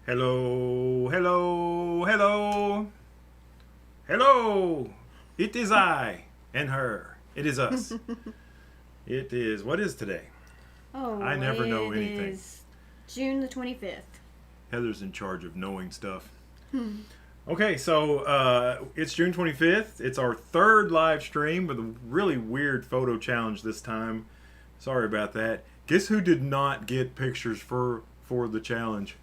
Hello, hello, hello, hello. It is I and her. It is us. It is, what is today? Oh, I never know it anything. is June the 25th. Heather's in charge of knowing stuff. Hmm. Okay, so it's June 25th. It's our third live stream with a really weird photo challenge this time. Sorry about that. Guess who did not get pictures for the challenge?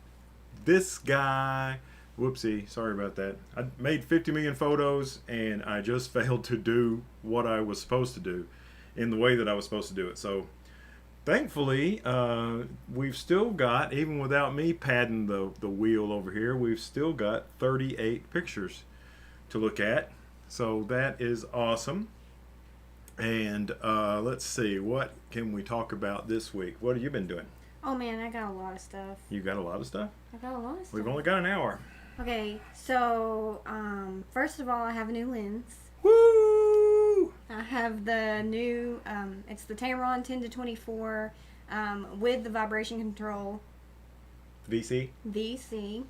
This guy. Whoopsie, sorry about that. I made 50 million photos and I just failed to do what I was supposed to do in the way that I was supposed to do it. So thankfully, we've still got, even without me padding the wheel over here, we've still got 38 pictures to look at. So that is awesome. And let's see, what can we talk about this week? What have you been doing? Oh man, I got a lot of stuff. You got a lot of stuff? I got a lot of stuff. We've only got an hour. Okay, so first of all, I have a new lens. Woo! I have the new, it's the Tamron 10 to 24 with the vibration control VC? VC.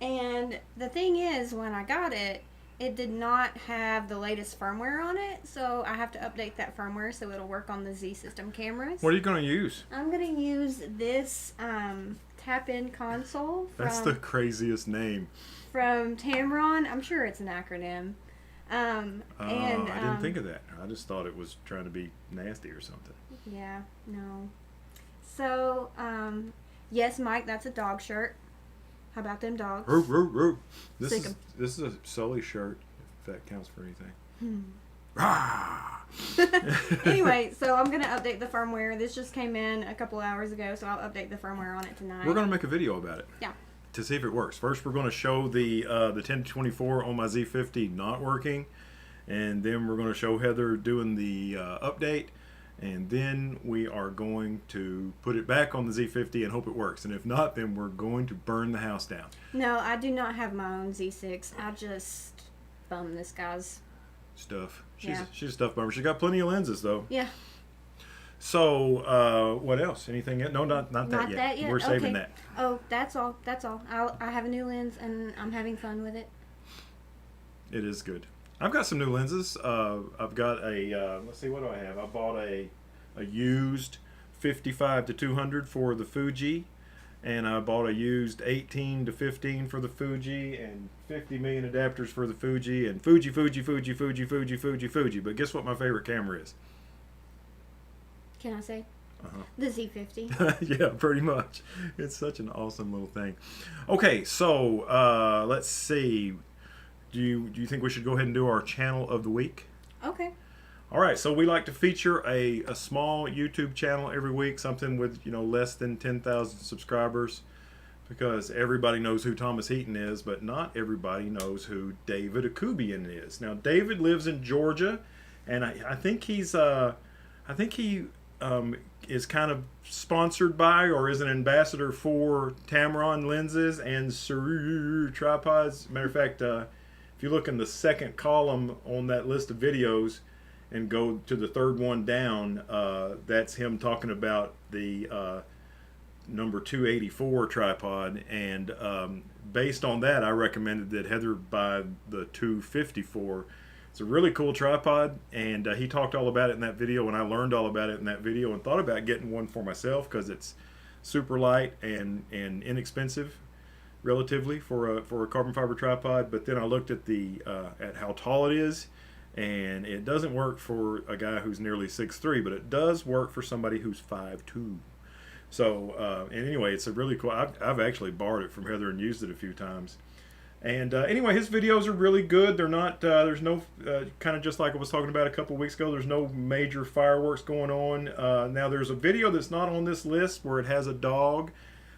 And the thing is, when I got it, it did not have the latest firmware on it, so I have to update that firmware so it'll work on the Z system cameras. What are you going to use? I'm going to use this tap-in console That's the craziest name. from Tamron. I'm sure it's an acronym. I didn't think of that. I just thought it was trying to be nasty or something. Yeah, no. So, yes, Mike, that's a dog shirt. How about them dogs? Roo, roo, roo. This Sick is 'em. this is a Sully shirt, if that counts for anything. Hmm. Rah! Anyway, so I'm going to update the firmware. This just came in a couple hours ago, so I'll update the firmware on it tonight. We're going to make a video about it. Yeah. To see if it works. First, we're going to show the 1024 on my Z50 not working, and then we're going to show Heather doing the update, and then we are going to put it back on the Z50 and hope it works. And if not, then we're going to burn the house down. No, I do not have my own Z6. I just bum this guy's. Stuff. Yeah. She's a stuff bummer. She's got plenty of lenses though. Yeah. So what else? Anything yet? No, not that Not yet. that yet? We're saving Okay. that. Oh, that's all. That's all. I have a new lens, and I'm having fun with it. It is good. I've got some new lenses. I've got a let's see, what do I have? I bought a used 55 to 200 for the Fuji, and I bought a used 18 to 15 for the Fuji, and 50 million adapters for the Fuji, and Fuji. But guess what my favorite camera is? Can I say? Uh-huh. The Z50. Yeah, pretty much. It's such an awesome little thing. Okay, so let's see. Do you think we should go ahead and do our channel of the week? Okay. All right, so we like to feature a small YouTube channel every week, something with less than 10,000 subscribers, because everybody knows who Thomas Heaton is, but not everybody knows who David Akubian is. Now, David lives in Georgia, and I think he is kind of sponsored by or is an ambassador for Tamron lenses and Suru tripods. Matter of fact, if you look in the second column on that list of videos and go to the third one down, that's him talking about the number 284 tripod, and based on that I recommended that Heather buy the 254. It's a really cool tripod, and he talked all about it in that video, and I learned all about it in that video and thought about getting one for myself because it's super light and inexpensive relatively for a carbon fiber tripod. But then I looked at at how tall it is, and it doesn't work for a guy who's nearly 6'3", but it does work for somebody who's 5'2". So and anyway, it's a really cool. I've actually borrowed it from Heather and used it a few times. And anyway, his videos are really good. They're not, there's no, kind of just like I was talking about a couple weeks ago, there's no major fireworks going on. Now, there's a video that's not on this list where it has a dog.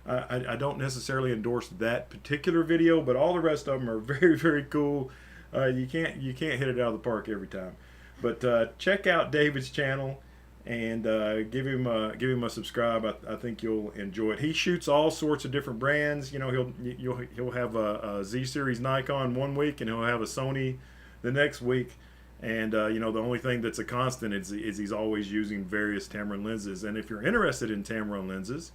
I don't necessarily endorse that particular video, but all the rest of them are very, very cool. You can't hit it out of the park every time. But check out David's channel and give him a subscribe. I think you'll enjoy it. He shoots all sorts of different brands. He'll have a Z series Nikon one week, and he'll have a Sony the next week. And the only thing that's a constant is he's always using various Tamron lenses. And if you're interested in Tamron lenses,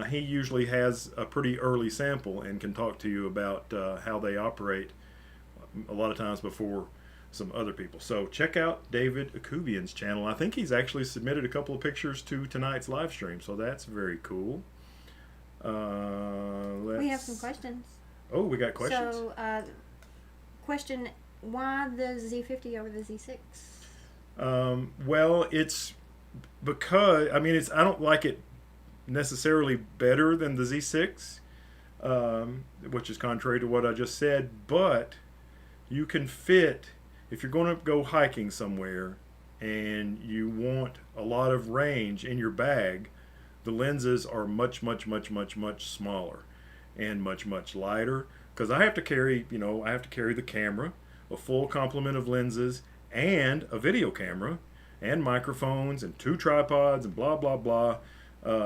he usually has a pretty early sample and can talk to you about how they operate a lot of times before some other people. So check out David Akubian's channel. I think he's actually submitted a couple of pictures to tonight's live stream, so that's very cool. We have some questions. Oh, we got questions? So, question, why the Z50 over the Z6? Well, it's because, I mean, I don't like it necessarily better than the Z6, which is contrary to what I just said, but you can fit, if you're going to go hiking somewhere and you want a lot of range in your bag, the lenses are much, much, much, much, much smaller and much, much lighter, because I have to carry, I have to carry the camera, a full complement of lenses, and a video camera, and microphones, and 2 tripods, and blah, blah, blah.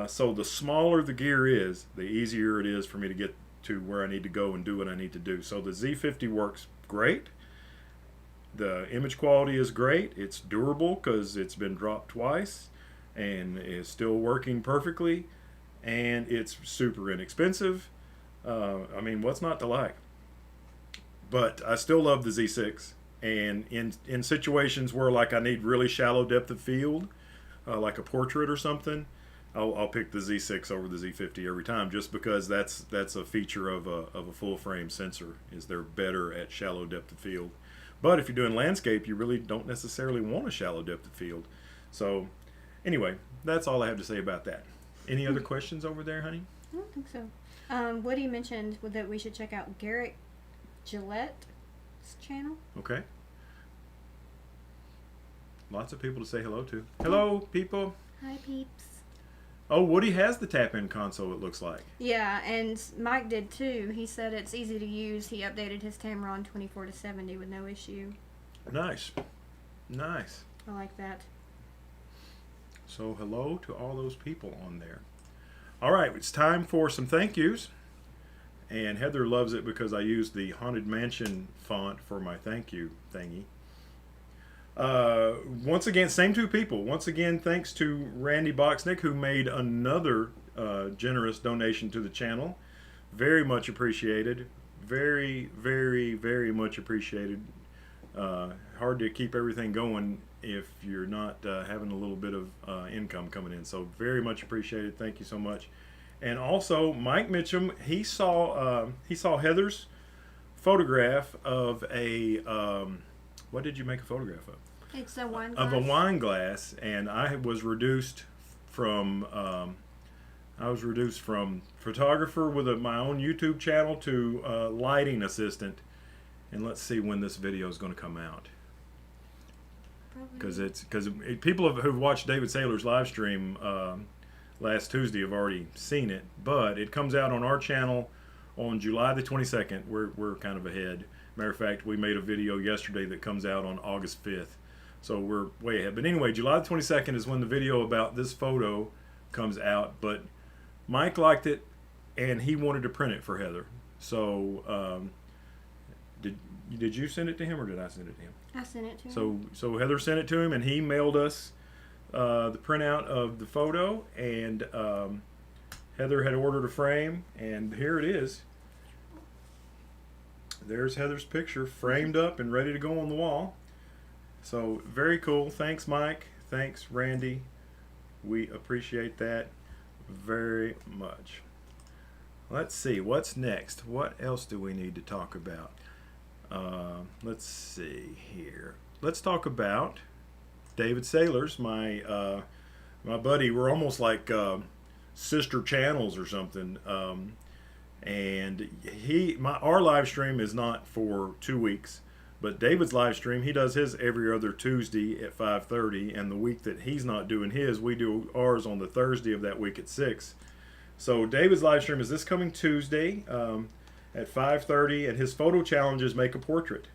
So the smaller the gear is, the easier it is for me to get to where I need to go and do what I need to do. So the Z50 works great. The image quality is great. It's durable because it's been dropped twice and is still working perfectly, and it's super inexpensive. I mean, what's not to like? But I still love the Z6, and in situations where, like, I need really shallow depth of field, like a portrait or something, I'll pick the Z6 over the Z50 every time, just because that's a feature of a full frame sensor, is they're better at shallow depth of field. But if you're doing landscape, you really don't necessarily want a shallow depth of field. So anyway, that's all I have to say about that. Any other questions over there, honey? I don't think so. Woody mentioned that we should check out Garrett Gillette's channel. Okay. Lots of people to say hello to. Hello, people. Hi, peeps. Oh, Woody has the tap-in console, it looks like. Yeah, and Mike did too. He said it's easy to use. He updated his Tamron 24-70 with no issue. Nice. Nice. I like that. So hello to all those people on there. All right, it's time for some thank yous. And Heather loves it because I used the Haunted Mansion font for my thank you thingy. Once again, same 2 people. Once again, thanks to Randy Boxnick, who made another generous donation to the channel. Very much appreciated. Very, very, very much appreciated. Hard to keep everything going if you're not having a little bit of income coming in. So very much appreciated. Thank you so much. And also, Mike Mitchum, he saw Heather's photograph of a what did you make a photograph of? It's a wine glass. Of a wine glass, and I was reduced from photographer with my own YouTube channel to lighting assistant. And let's see when this video is going to come out. Because people who've watched David Saylor's live stream last Tuesday have already seen it, but it comes out on our channel on July the 22nd. We're kind of ahead. Matter of fact, we made a video yesterday that comes out on August 5th, so we're way ahead. But anyway, July the 22nd is when the video about this photo comes out. But Mike liked it, and he wanted to print it for Heather. So did you send it to him, or did I send it to him? I sent it to him. So Heather sent it to him, and he mailed us the printout of the photo, and Heather had ordered a frame, and here it is. There's Heather's picture framed up and ready to go on the wall. So very cool. Thanks, Mike. Thanks, Randy. We appreciate that very much. Let's see, what's next? What else do we need to talk about? Let's see here. Let's talk about David Saylor's, my buddy. We're almost like sister channels or something. And our live stream is not for 2 weeks, but David's live stream, he does his every other Tuesday at 5:30, and the week that he's not doing his, we do ours on the Thursday of that week at 6. So David's live stream is this coming Tuesday at 5:30, and his photo challenge is make a portrait.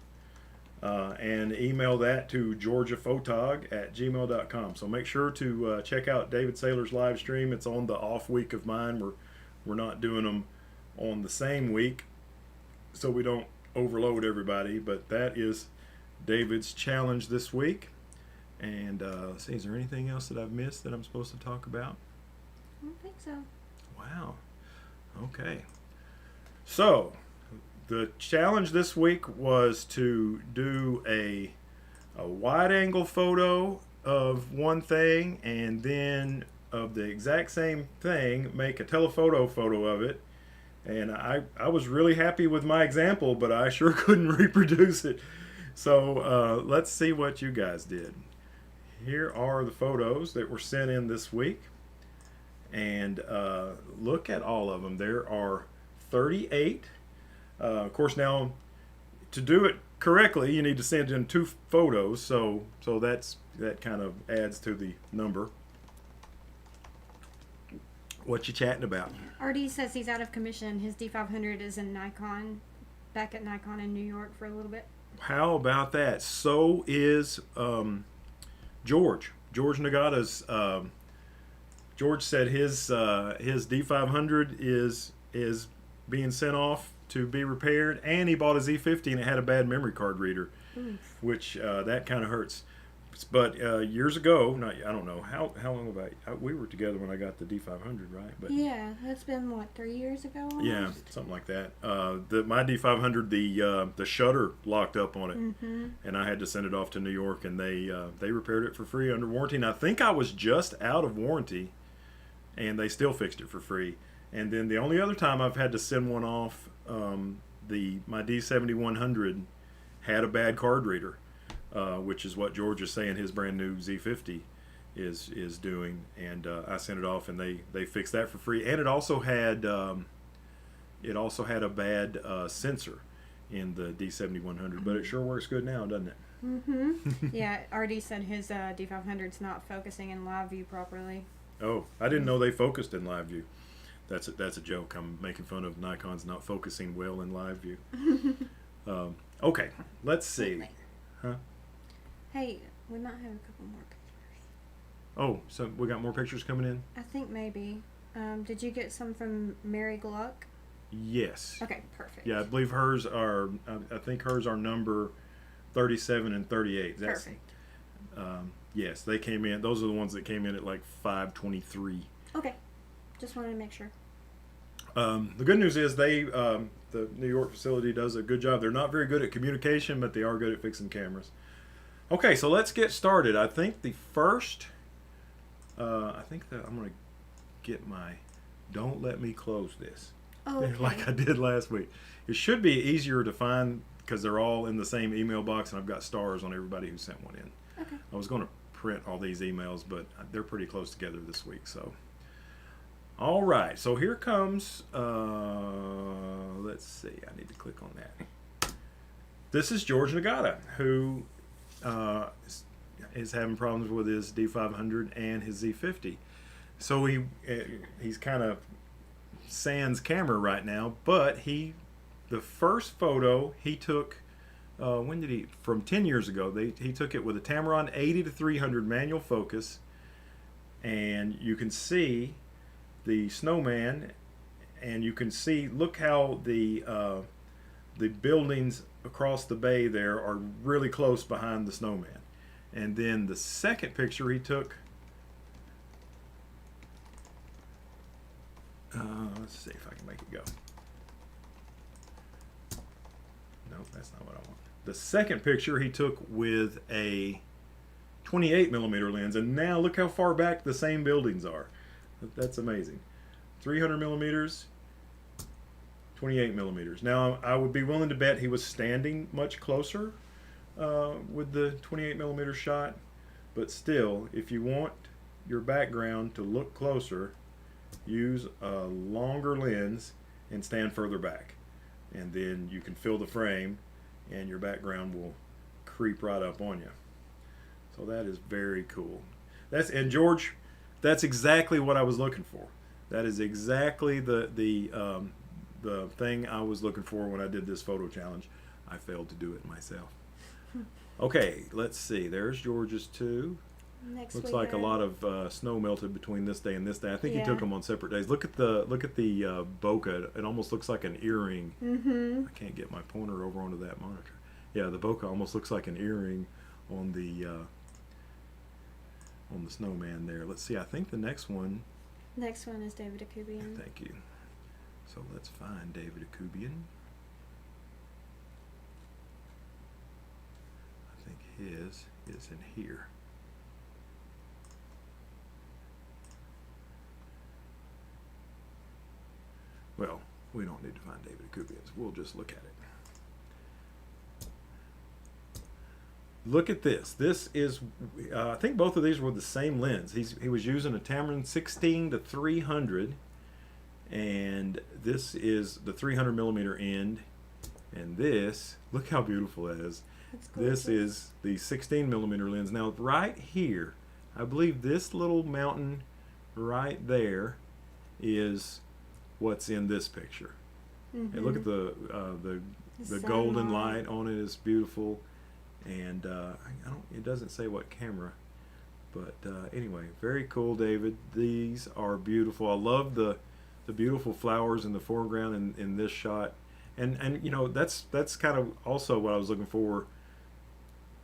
And email that to georgiaphotog@gmail.com. So make sure to check out David Saylor's live stream. It's on the off week of mine. We're not doing them on the same week, so we don't overload everybody. But that is David's challenge this week. And let's see, is there anything else that I've missed that I'm supposed to talk about? I don't think so. Wow. Okay. So, the challenge this week was to do a wide angle photo of one thing and then of the exact same thing, make a telephoto photo of it. And I was really happy with my example, but I sure couldn't reproduce it. So let's see what you guys did. Here are the photos that were sent in this week. And look at all of them. There are 38. Of course, now to do it correctly, you need to send in 2 photos. So that kind of adds to the number. What you chatting about? RD says he's out of commission. His D500 is in Nikon, back at Nikon in New York for a little bit. How about that? So is George. George Nagata's. George said his D500 is being sent off to be repaired, and he bought a Z50 and it had a bad memory card reader, which that kind of hurts. But years ago, I don't know how long we were together when I got the D500, right? But yeah, that's been what, 3 years ago? Almost? Yeah, something like that. My D500, the shutter locked up on it, and I had to send it off to New York, and they repaired it for free under warranty. And I think I was just out of warranty, and they still fixed it for free. And then the only other time I've had to send one off, my D7100 had a bad card reader, which is what George is saying his brand new Z50 is doing, and I sent it off, and they fixed that for free. And it also had a bad sensor in the D7100, but it sure works good now, doesn't it? Yeah, RD said his D500's not focusing in live view properly. Oh, I didn't know they focused in live view. That's a joke. I'm making fun of Nikon's not focusing well in live view. Okay, let's see. Huh? Hey, we might have a couple more pictures. Oh, so we got more pictures coming in? I think maybe. Did you get some from Mary Gluck? Yes. Okay, perfect. Yeah, I believe hers are. I think hers are number 37 and 38. Perfect. Yes, they came in. Those are the ones that came in at like 523. Okay, just wanted to make sure. The good news is the New York facility does a good job. They're not very good at communication, but they are good at fixing cameras. Okay, so let's get started. I think the first. I think that I'm going to get my. Don't let me close this. Oh, okay. Like I did last week. It should be easier to find because they're all in the same email box, and I've got stars on everybody who sent one in. Okay. I was going to print all these emails, but they're pretty close together this week. So, all right. So here comes. Let's see. I need to click on that. This is George Nagata, who is having problems with his D500 and his Z50. So he's kind of sans camera right now, but the first photo he took. When did he? From 10 years ago. He took it with a Tamron 80-300 manual focus, and you can see the snowman, and you can see. Look how the buildings across the bay there are really close behind the snowman. And then the second picture he took. Let's see if I can make it go. Nope, that's not what I want. The second picture he took with a 28mm lens, and now look how far back the same buildings are. That's amazing. 300mm, 28mm. Now I would be willing to bet he was standing much closer with the 28mm shot, but still, if you want your background to look closer, use a longer lens and stand further back, and then you can fill the frame and your background will creep right up on you. So that is very cool. And George, that's exactly what I was looking for. That is exactly the thing I was looking for when I did this photo challenge. I failed to do it myself. Okay, let's see. There's George's too. Looks like a lot of snow melted between this day and this day. I think he took them on separate days. Look at the bokeh. It almost looks like an earring. I can't get my pointer over onto that monitor. Yeah, the bokeh almost looks like an earring on the snowman there. Let's see. I think the next one Next one is David Akubian. Thank you. So let's find David Akubian. I think his is in here. Well, we don't need to find David Akubian's. We'll just look at it. Look at this. This is, I think both of these were the same lens. He was using a Tamron 16 to 300, and this is the 300 millimeter end. And this, look how beautiful that is. This is the 16 millimeter lens. Now, right here, I believe this little mountain right there is what's in this picture. Mm-hmm. And look at the golden light on it is beautiful. And it doesn't say what camera, but anyway, very cool, David. These are beautiful. I love the beautiful flowers in the foreground in this shot, and you know, that's kind of also what I was looking for.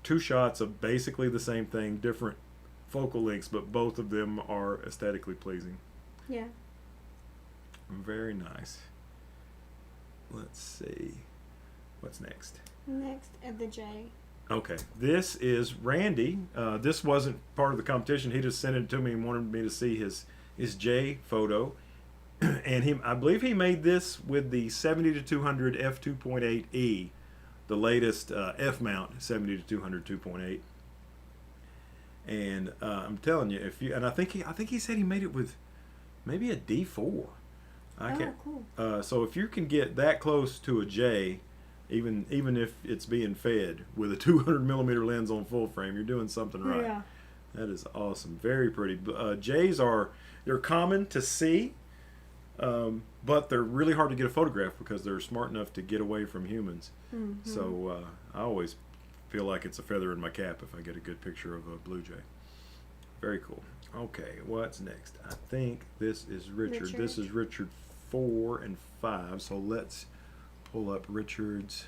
Two shots of basically the same thing, different focal lengths, but both of them are aesthetically pleasing. Yeah. Very nice. Let's see, what's next? Next, the J. Okay, this is Randy. This wasn't part of the competition. He just sent it to me and wanted me to see his J photo. And I believe he made this with the 70 to 200 f2.8e, the latest F mount 70 to 200 2.8. And I'm telling you, I think he said he made it with maybe a D4. Cool. So if you can get that close to a J, even if it's being fed with a 200 millimeter lens on full frame, you're doing something right. Yeah. That is awesome. Very pretty. J's they're common to see, but they're really hard to get a photograph because they're smart enough to get away from humans. Mm-hmm. So I always feel like it's a feather in my cap if I get a good picture of a blue jay. Very cool. Okay, what's next? I think this is Richard. This is Richard 4 and 5. So let's pull up Richard's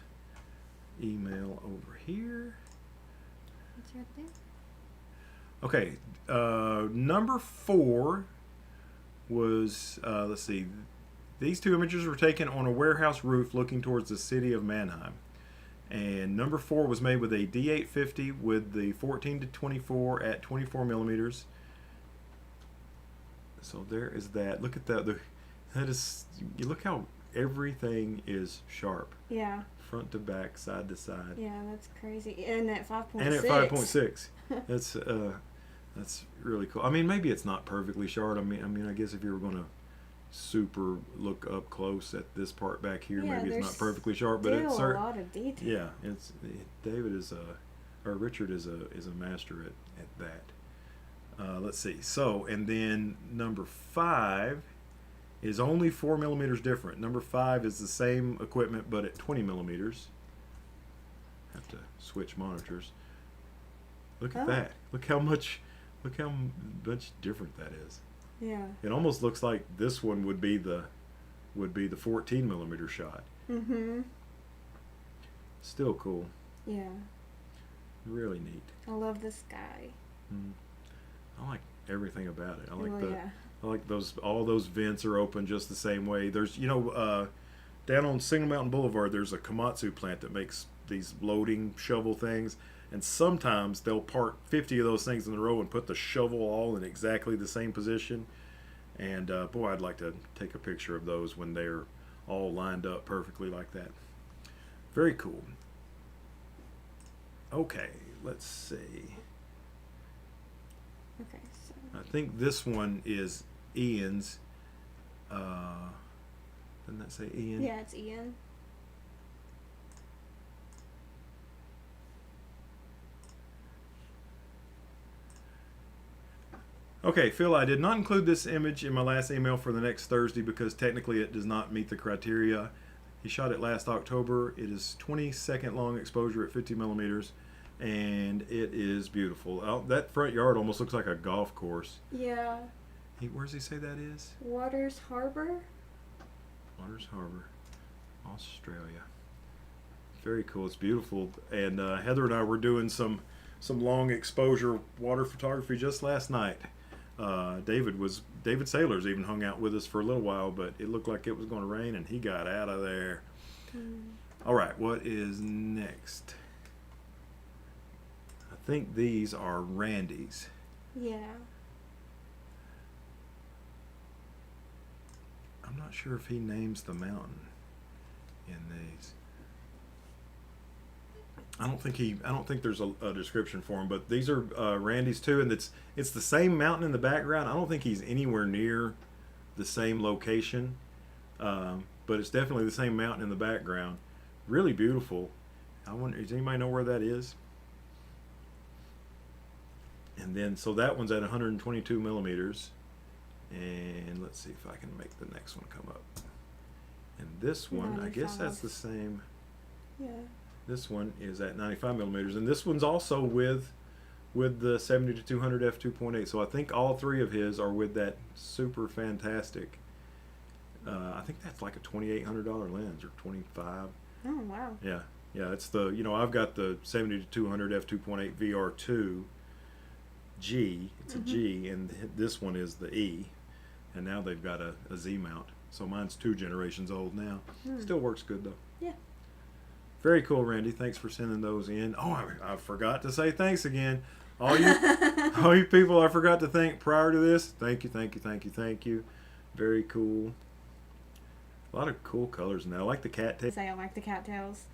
email over here. It's right there. Okay, number 4 was, let's see, these two images were taken on a warehouse roof looking towards the city of Mannheim. And number 4 was made with a D850 with the 14 to 24 at 24 millimeters. So there is that. Look at that. That is, you look how everything is sharp. Yeah. Front to back, side to side. Yeah, that's crazy. And at 5.6. And at 5.6. That's really cool. I mean, maybe it's not perfectly sharp. I mean, I guess if you were going to super look up close at this part back here, maybe it's not perfectly sharp, but it's a lot of detail. Yeah, David Richard is a master at that. Let's see. So, and then number 5 is only 4 millimeters different. Number 5 is the same equipment, but at 20 millimeters. Have to switch monitors. Look at that. Look how much different that is. Yeah. It almost looks like this one would be the 14 millimeter shot. Mm-hmm. Still cool. Yeah. Really neat. I love the sky. I like everything about it. I like I like all those vents are open just the same way. There's down on Single Mountain Boulevard there's a Komatsu plant that makes these loading shovel things, and sometimes they'll park 50 of those things in a row and put the shovel all in exactly the same position. And boy, I'd like to take a picture of those when they're all lined up perfectly like that. Very cool. Okay, let's see. Okay, so I think this one is Ian's. Doesn't that say Ian? yeah, it's Ian. Okay, Phil, I did not include this image in my last email for the next Thursday because technically it does not meet the criteria. He shot it last October. It is 20-second long exposure at 50 millimeters, and it is beautiful. That front yard almost looks like a golf course. Yeah. Where does he say that is? Waters Harbor. Waters Harbor, Australia. Very cool. It's beautiful. And Heather and I were doing some long exposure water photography just last night. David Sailors even hung out with us for a little while, but it looked like it was going to rain, and he got out of there. All right, what is next? I think these are Randy's. Yeah. I'm not sure if he names the mountain in these. I don't think there's a description for him, but these are Randy's too, and it's the same mountain in the background. I don't think he's anywhere near the same location, but it's definitely the same mountain in the background. Really beautiful. I wonder, does anybody know where that is? And then, so that one's at 122 millimeters. And let's see if I can make the next one come up. And this one, I guess that's the same. Yeah. This one is at 95 millimeters, and this one's also with the 70 to 200 f2.8. So I think all three of his are with that super fantastic. I think that's like a $2,800 lens or 25. Oh wow. Yeah, it's the I've got the 70 to 200 f2.8 VR2 G. It's a G, and this one is the E, and now they've got a Z mount. So mine's 2 generations old now. Still works good though. Yeah. Very cool, Randy. Thanks for sending those in. Oh, I forgot to say thanks again. All you people I forgot to thank prior to this. Thank you. Very cool. A lot of cool colors now. I like the cattails. I like the cattails,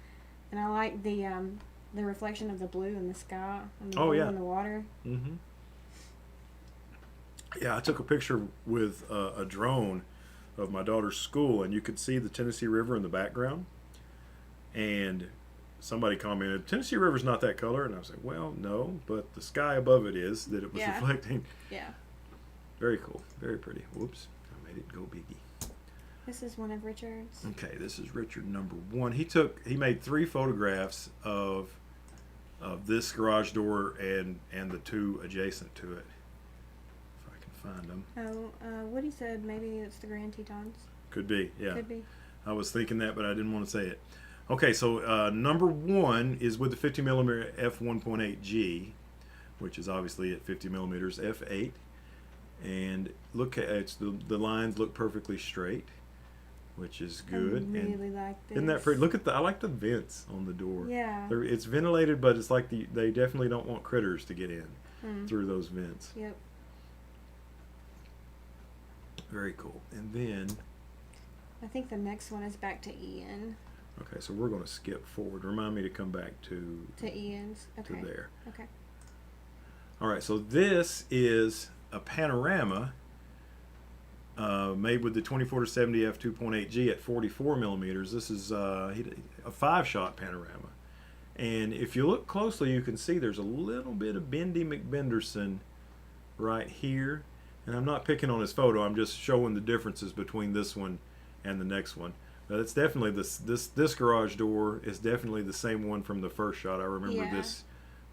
and I like the reflection of the blue in the sky and the blue in the water. Mm-hmm. Yeah, I took a picture with a drone of my daughter's school, and you could see the Tennessee River in the background. And somebody commented, Tennessee River's not that color. And I was like, well, no, but the sky above it is, that it was reflecting. Yeah. Very cool. Very pretty. Whoops. I made it go biggie. This is one of Richard's. Okay, this is Richard number 1. He made 3 photographs of this garage door and the 2 adjacent to it. If I can find them. Oh, Woody said maybe it's the Grand Tetons. Could be, yeah. Could be. I was thinking that, but I didn't want to say it. Okay, so number 1 is with the 50 millimeter f1.8G, which is obviously at 50 millimeters f8, and look at the lines look perfectly straight, which is good. I really like this. Isn't that pretty? Look at I like the vents on the door. Yeah. It's ventilated, but it's like they definitely don't want critters to get in through those vents. Yep. Very cool. And then I think the next one is back to Ian. Okay, so we're going to skip forward. Remind me to come back to Ian's. Okay. To there. Okay. All right, so this is a panorama made with the 24 to 70 f2.8G at 44 millimeters. This is a 5-shot panorama. And if you look closely, you can see there's a little bit of Bendy McBenderson right here. And I'm not picking on his photo. I'm just showing the differences between this one and the next one. It's definitely this garage door is definitely the same one from the first shot. I remember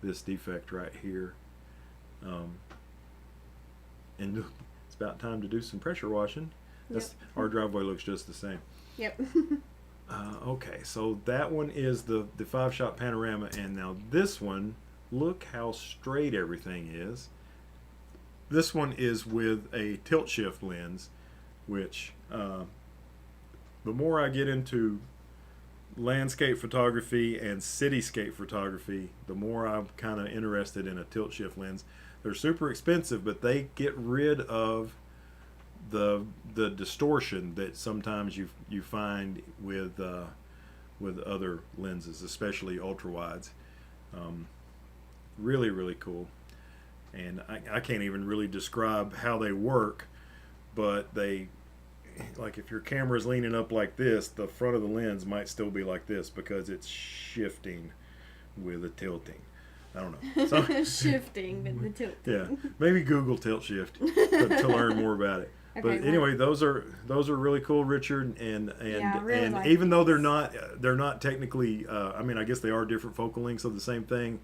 this defect right here. And it's about time to do some pressure washing. Our driveway looks just the same. Yep. Okay, so that one is the 5-shot panorama, and now this one, look how straight everything is. This one is with a tilt shift lens, which the more I get into landscape photography and cityscape photography, the more I'm kind of interested in a tilt shift lens. They're super expensive, but they get rid of the distortion that sometimes you find with other lenses, especially ultra wides. Really cool. And I can't even really describe how they work, but they, like if your camera is leaning up like this, the front of the lens might still be like this because it's shifting with the tilting. I don't know. So, shifting with the tilting. Yeah, maybe Google tilt shift to learn more about it. Okay, but anyway, those are really cool, Richard, and really and like even though they're not technically, I mean, I guess they are different focal lengths of the same thing.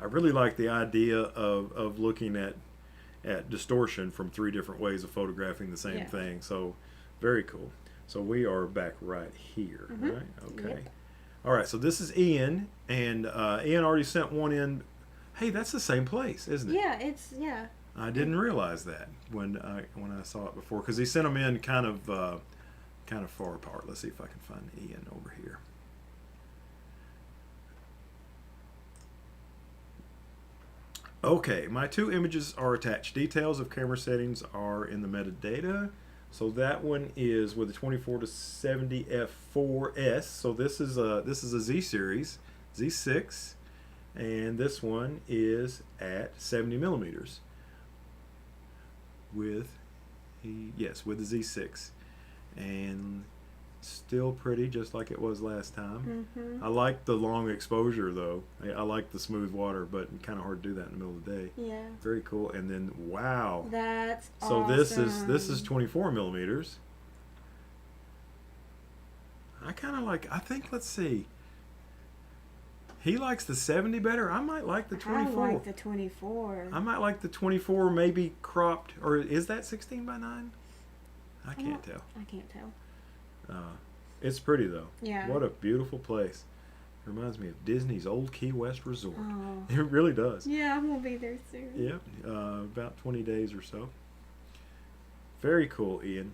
I really like the idea of looking at distortion from 3 different ways of photographing the same thing. So very cool. So we are back right here, right? Okay. Yep. All right. So this is Ian, and Ian already sent one in. Hey, that's the same place, isn't it? Yeah, it's I didn't realize that when I saw it before, because he sent them in kind of far apart. Let's see if I can find Ian over here. Okay, my 2 images are attached. Details of camera settings are in the metadata. So that one is with the 24 to 70 f4s. So this is a Z series, Z6, and this one is at 70 millimeters with the Z6, and still pretty, just like it was last time. I like the long exposure though. I like the smooth water, but kind of hard to do that in the middle of the day. Yeah. Very cool. And then wow. That's So awesome. this is 24 millimeters. I kind of like. I think, let's see. He likes the 70 better. I might like the 24. I like the 24. I might like the 24, maybe cropped, or is that 16 by 9? I can't tell. I can't tell. It's pretty though. Yeah. What a beautiful place. It reminds me of Disney's Old Key West Resort. Oh. It really does. Yeah, I'm gonna be there soon. Yep. About 20 days or so. Very cool, Ian.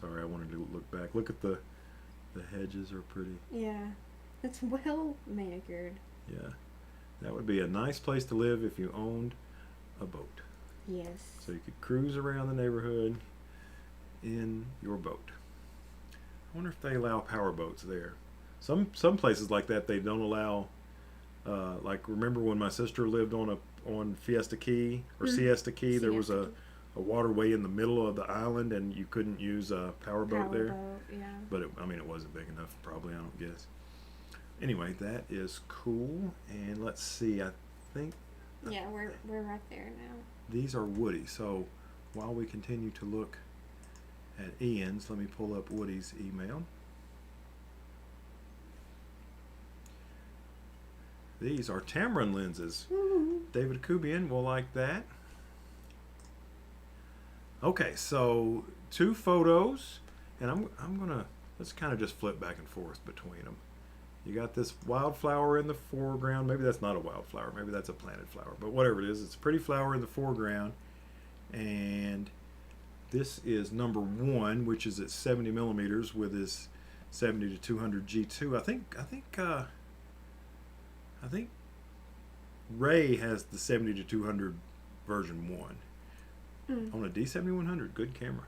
Sorry, I wanted to look back. Look at the hedges are pretty. Yeah. It's well manicured. Yeah. That would be a nice place to live if you owned a boat. Yes. So you could cruise around the neighborhood in your boat. I wonder if they allow power boats there. Some places like that they don't allow. Like, remember when my sister lived on Fiesta Key or Siesta Key? There was a waterway in the middle of the island, and you couldn't use a power boat there. Yeah. But it wasn't big enough, probably. I don't guess. Anyway, that is cool. And let's see. I think. Yeah, we're right there now. These are Woody. So while we continue to look at Ian's, let me pull up Woody's email. These are Tamron lenses. David Kubian will like that. Okay, so 2 photos, and I'm gonna, let's kind of just flip back and forth between them. You got this wildflower in the foreground. Maybe that's not a wildflower. Maybe that's a planted flower. But whatever it is, it's a pretty flower in the foreground. And this is number 1, which is at 70 millimeters with his 70 to 200 G2. I think Ray has the 70 to 200 version 1 on a D7100. Good camera.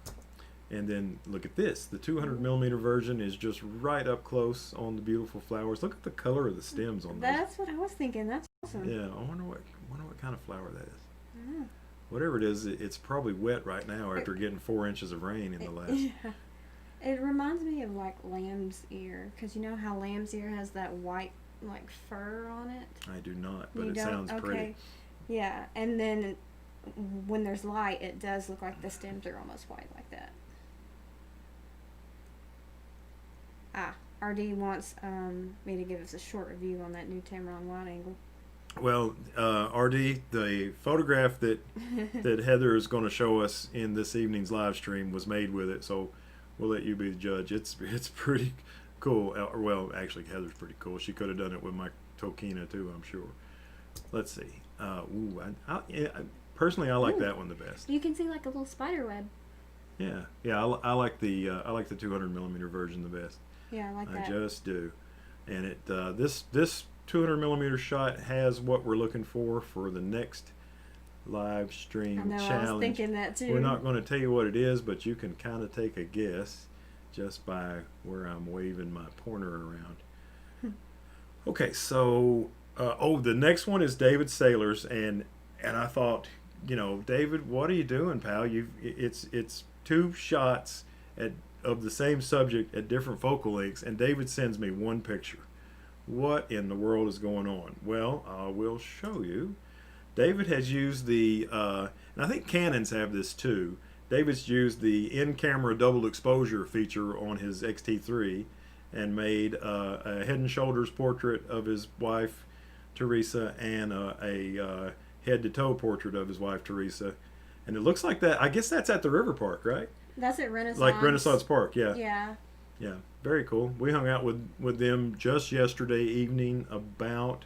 And then look at this. The 200 millimeter version is just right up close on the beautiful flowers. Look at the color of the stems on those. That's what I was thinking. That's awesome. Yeah, I wonder what kind of flower that is. Whatever it is, it's probably wet right now after getting 4 inches of rain in the last. Yeah. It reminds me of like lamb's ear, because you know how lamb's ear has that white like fur on it. I do not, but it sounds pretty. Yeah, and then when there's light, it does look like the stems are almost white like that. RD wants me to give us a short review on that new Tamron wide angle. Well, RD, the photograph that Heather is going to show us in this evening's live stream was made with it, so we'll let you be the judge. It's pretty cool. Well, actually, Heather's pretty cool. She could have done it with my Tokina too, I'm sure. Let's see. Personally, I like that one the best. You can see like a little spider web. Yeah. I like the 200 millimeter version the best. Yeah, I like that. I just do. And it this 200 millimeter shot has what we're looking for the next live stream challenge. I was thinking that too. We're not going to tell you what it is, but you can kind of take a guess just by where I'm waving my pointer around. Okay, so the next one is David Saylor's, and I thought, David, what are you doing, pal? It's 2 shots of the same subject at different focal lengths, and David sends me 1 picture. What in the world is going on? Well, I will show you. David has used the, and I think Canons have this too. David's used the in-camera double exposure feature on his XT3 and made a head and shoulders portrait of his wife, Teresa, and a head-to-toe portrait of his wife, Teresa. And it looks like that. I guess that's at the river park, right? That's at Renaissance. Like Renaissance Park, yeah. Yeah. Yeah, very cool. We hung out with them just yesterday evening about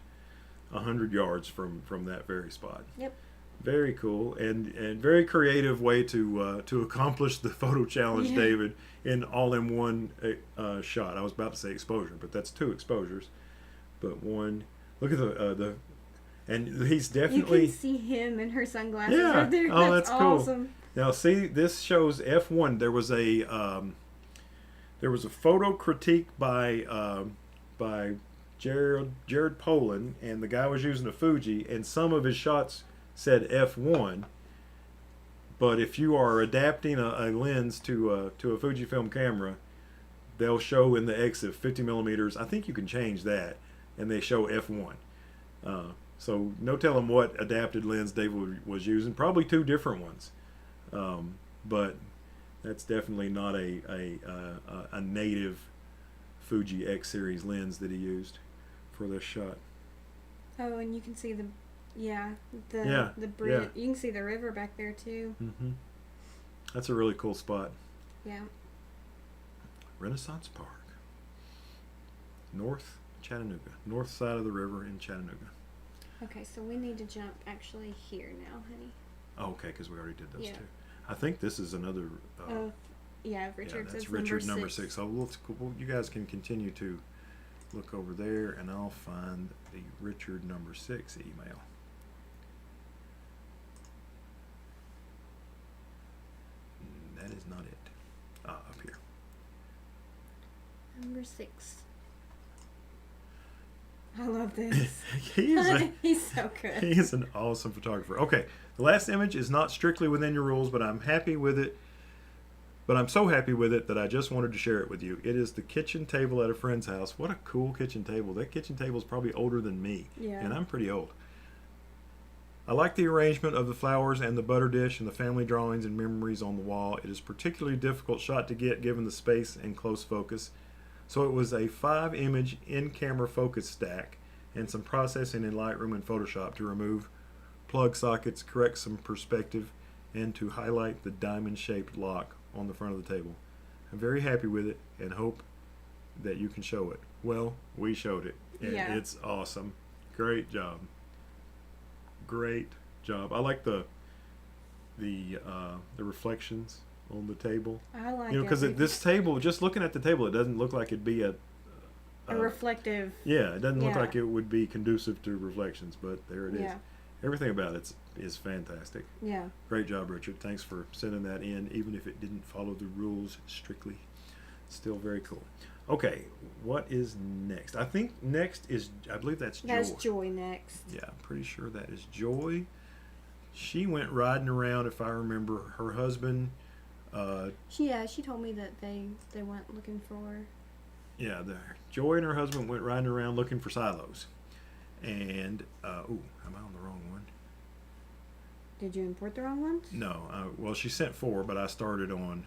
100 yards from that very spot. Yep. Very cool and very creative way to accomplish the photo challenge, Yeah. David, in all in one shot. I was about to say exposure, but that's 2 exposures. But one, look at the and he's You definitely can see him in her sunglasses Yeah. right there. Oh, that's cool. awesome. now. See, this shows F1. There was a photo critique by Jared Polin, and the guy was using a Fuji, and some of his shots said F1. But if you are adapting a lens to a Fujifilm camera, they'll show in the exif 50 millimeters. I think you can change that, and they show F1. So no telling what adapted lens David was using. Probably 2 different ones, but that's definitely not a native Fuji X series lens that he used for this shot. Oh, and you can see the bridge. Yeah. You can see the river back there too. Mm-hmm. That's a really cool spot. Yeah. Renaissance Park, North Chattanooga, north side of the river in Chattanooga. Okay, so we need to jump actually here now, honey. Oh, okay, because we already did those Yeah. 2. I think this is another. Yeah, Richard that's says Richard number 6. So you guys can continue to look over there, and I'll find the Richard number 6 email. That is not it. Up here. Number 6. I love this. He's so good. He is an awesome photographer. Okay, the last image is not strictly within your rules, but I'm happy with it. But I'm so happy with it that I just wanted to share it with you. It is the kitchen table at a friend's house. What a cool kitchen table. That kitchen table is probably older than me. Yeah. And I'm pretty old. I like the arrangement of the flowers and the butter dish and the family drawings and memories on the wall. It is a particularly difficult shot to get given the space and close focus. So it was a 5-image in-camera focus stack and some processing in Lightroom and Photoshop to remove plug sockets, correct some perspective, and to highlight the diamond-shaped lock on the front of the table. I'm very happy with it and hope that you can show it. Well, we showed it, and it's awesome. Great job. Great job. I like the reflections on the table. I like it because this table, just looking at the table, it doesn't look like it'd be a reflective. Yeah, it doesn't look like it would be conducive to reflections, but there it is. Yeah. Everything about it is fantastic. Yeah. Great job, Richard. Thanks for sending that in, even if it didn't follow the rules strictly. Still very cool. Okay, what is next? I think next is, I believe that's Joy. That's Joy next. Yeah, I'm pretty sure that is Joy. She went riding around, if I remember, her husband. She told me that they went looking for. Yeah, Joy and her husband went riding around looking for silos. And, am I on the wrong one? Did you import the wrong ones? No, well, she sent 4, but I started on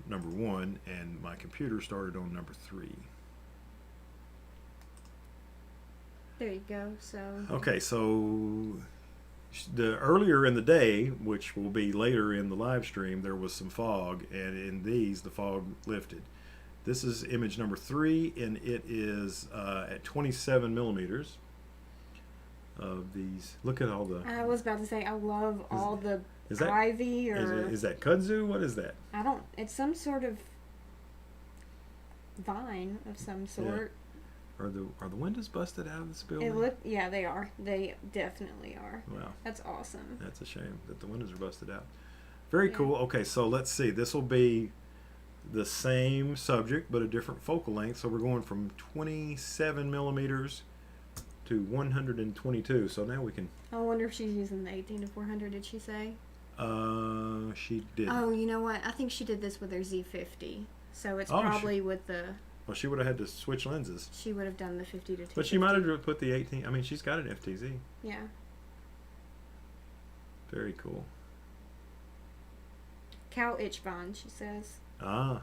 number 1, and my computer started on number 3. There you go. So. Okay, so the earlier in the day, which will be later in the live stream, there was some fog, and in these, the fog lifted. This is image number 3, and it is at 27 millimeters of these. Look at all the. I was about to say, I love all the that, ivy or. Is that kudzu? What is that? I don't. It's some sort of vine of some sort. Yeah. Are the windows busted out of this building? Yeah, they are. They definitely are. Wow. That's awesome. That's a shame that the windows are busted out. Very cool. Okay, so let's see. This will be the same subject but a different focal length. So we're going from 27 millimeters to 122. So now we can. I wonder if she's using the 18 to 400. Did she say? She did. Oh, you know what? I think she did this with her Z50. So it's probably with the. Well, she would have had to switch lenses. She would have done the 50 to 250. But she might have put the 18. I mean, she's got an FTZ. Yeah. Very cool. Cow itch vine, she says. Ah.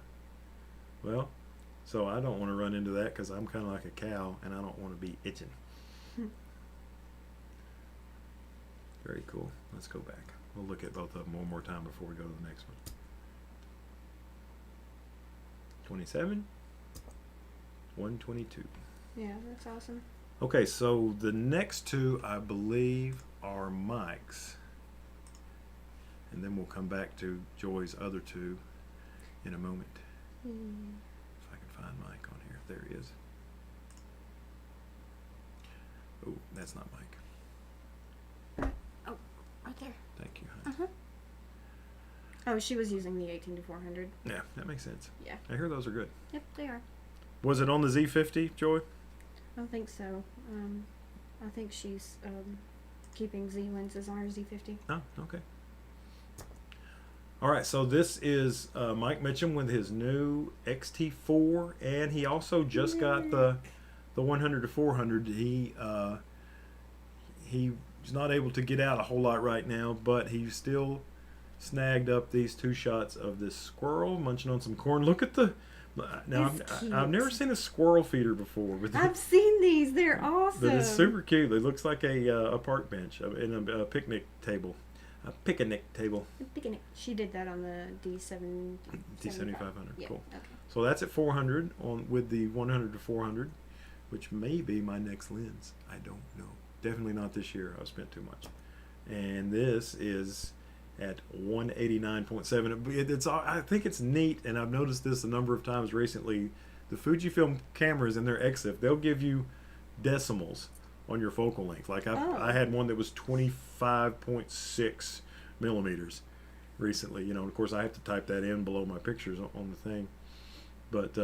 Well, so I don't want to run into that because I'm kind of like a cow and I don't want to be itching. Very cool. Let's go back. We'll look at both of them one more time before we go to the next one. 27. 122. Yeah, that's awesome. Okay, so the next two, I believe, are Mike's. And then we'll come back to Joy's other two in a moment. If I can find Mike on here. There he is. Oh, that's not Mike. Oh, right there. Thank you, hon. Oh, she was using the 18 to 400. Yeah, that makes sense. Yeah. I hear those are good. Yep, they are. Was it on the Z50, Joy? I don't think so. I think she's keeping Z lenses on her Z50. Oh, okay. All right, so this is Mike Mitchum with his new XT4, and he also just got the 100 to 400. He's not able to get out a whole lot right now, but he still snagged up these two shots of this squirrel munching on some corn. Look at the now. I've never seen a squirrel feeder before. But I've seen these. They're awesome. But it's super cute. It looks like a park bench and a picnic table. A picnic table. Picnic. She did that on the D7500. Yeah, Cool. okay. So that's at 400 on with the 100 to 400, which may be my next lens. I don't know. Definitely not this year. I've spent too much. And this is at 189.7. It's I think it's neat, and I've noticed this a number of times recently. The Fujifilm cameras in their EXIF, they'll give you decimals on your focal length. Like I had one that was 25.6 millimeters recently. You know, of course I have to type that in below my pictures on the thing. But